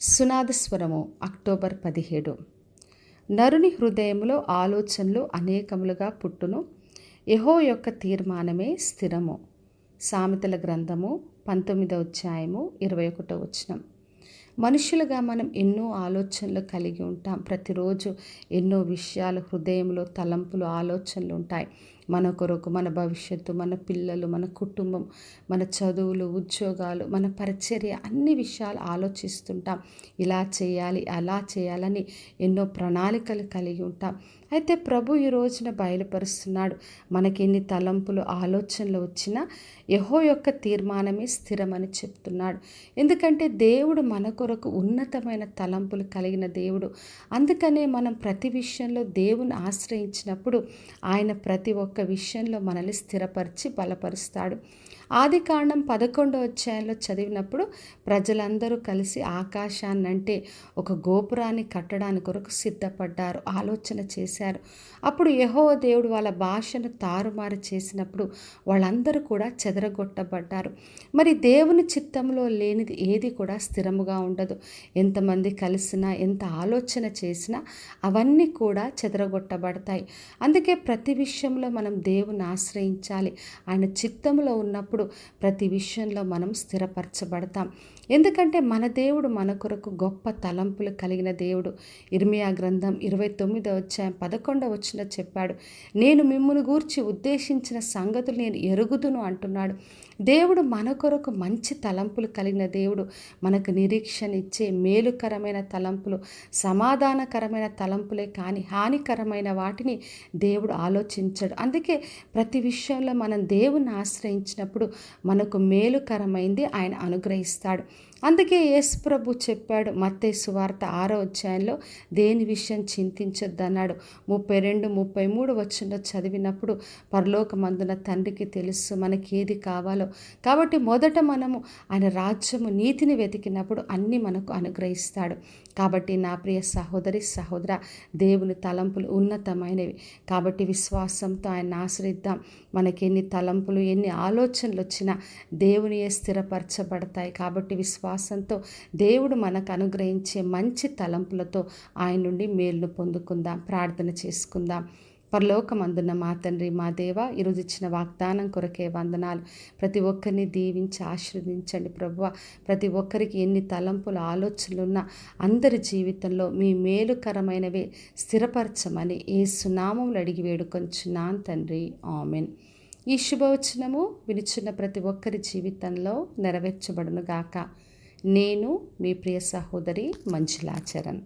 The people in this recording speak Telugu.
సునాదస్వరము అక్టోబర్ 17. నరుని హృదయములో ఆలోచనలు అనేకములుగా పుట్టును, యెహోవా యొక్క తీర్మానమే స్థిరము. సామెతల గ్రంథము 19వ అధ్యాయము 21వ వచనం. మనుషులుగా మనం ఎన్నో ఆలోచనలు కలిగి ఉంటాం. ప్రతిరోజు ఎన్నో విషయాలు హృదయంలో తలంపులు, ఆలోచనలు ఉంటాయి. మన కొరకు, మన భవిష్యత్తు, మన పిల్లలు, మన కుటుంబం, మన చదువులు, ఉద్యోగాలు, మన పరిచర్య, అన్ని విషయాలు ఆలోచిస్తుంటాం. ఇలా చేయాలి, అలా చేయాలని ఎన్నో ప్రణాళికలు కలిగి ఉంటాం. అయితే ప్రభు ఈ రోజున బయలుపరుస్తున్నాడు, మనకి ఎన్ని తలంపులు, ఆలోచనలు వచ్చినా యెహోవా యొక్క తీర్మానమే స్థిరమని చెప్తున్నాడు. ఎందుకంటే దేవుడు మన కొరకు ఉన్నతమైన తలంపులు కలిగిన దేవుడు. అందుకనే మనం ప్రతి విషయంలో దేవుని ఆశ్రయించినప్పుడు ఆయన ప్రతి ఒక్క విషయంలో మనల్ని స్థిరపరిచి బలపరుస్తాడు. ఆదికాండం 11వ అధ్యాయంలో చదివినప్పుడు ప్రజలందరూ కలిసి ఆకాశాన్నంటే ఒక గోపురాన్ని కట్టడానికి కొరకు సిద్ధపడ్డారు, ఆలోచన చేశారు. అప్పుడు యెహోవా దేవుడు వాళ్ళ భాషను తారుమారు చేసినప్పుడు వాళ్ళందరూ కూడా చెదరగొట్టబడ్డారు. మరి దేవుని చిత్తంలో లేనిది ఏది కూడా స్థిరముగా ఉండదు. ఎంతమంది కలిసినా, ఎంత ఆలోచన చేసినా అవన్నీ కూడా చెదరగొట్టబడతాయి. అందుకే ప్రతి విషయంలో మనం దేవుని ఆశ్రయించాలి. ఆయన చిత్తంలో ఉన్నప్పుడు ప్రతి విషయంలో మనం స్థిరపరచబడతాం. ఎందుకంటే మన దేవుడు మన కొరకు గొప్ప తలంపులు కలిగిన దేవుడు. ఇర్మియా గ్రంథం 29వ అధ్యాయం 11వ వచనం చెప్పాడు, నేను మిమ్మును గూర్చి ఉద్దేశించిన సంగతులు నేను ఎరుగుదును అంటున్నాడు. దేవుడు మన కొరకు మంచి తలంపులు కలిగిన దేవుడు. మనకు నిరీక్షణ ఇచ్చే మేలుకరమైన తలంపులు, సమాధానకరమైన తలంపులే కానీ హానికరమైన వాటిని దేవుడు ఆలోచించడు. అందుకే ప్రతి విషయంలో మనం దేవుని ఆశ్రయించినప్పుడు మనకు మేలుకరమైంది ఆయన అనుగ్రహిస్తాడు. అందుకే యేసు ప్రభు చెప్పాడు మత్తయి సువార్త 6వ అధ్యాయంలో, దేని విషయం చింతించొద్దన్నాడు. 32, 33 వచనంలో చదివినప్పుడు పరలోకమందున తండ్రికి తెలుసు మనకి ఏది కావాలో. కాబట్టి మొదట మనము ఆయన రాజ్యము, నీతిని వెతికినప్పుడు అన్నీ మనకు అనుగ్రహిస్తాడు. కాబట్టి నా ప్రియ సహోదరి, సహోదర, దేవుని తలంపులు ఉన్నతమైనవి. కాబట్టి విశ్వాసంతో ఆయన ఆశ్రయిద్దాం. మనకి ఎన్ని తలంపులు, ఎన్ని ఆలోచనలు వచ్చినా దేవునియే స్థిరపరచబడతాయి. కాబట్టి విశ్వాసంతో దేవుడు మనకు అనుగ్రహించే మంచి తలంపులతో ఆయన నుండి మేలును పొందుకుందాం. ప్రార్థన చేసుకుందాం. పరలోకమందున్న మా తండ్రి, మా దేవ, ఈరోజు ఇచ్చిన వాగ్దానం కొరకే వందనాలు. ప్రతి ఒక్కరిని దీవించి ఆశీర్వదించండి ప్రభువా. ప్రతి ఒక్కరికి ఎన్ని తలంపులు, ఆలోచనలు ఉన్నా అందరి జీవితంలో మీ మేలుకరమైనవే స్థిరపరచమని యేసు నామములో అడిగి వేడుకొంచున్నాను తండ్రి, ఆమెన్. ఈ శుభవచనము వినిచున్న ప్రతి ఒక్కరి జీవితంలో నెరవేర్చబడును గాక. నేను మీ ప్రియ సహోదరి మంజులా చరణ్.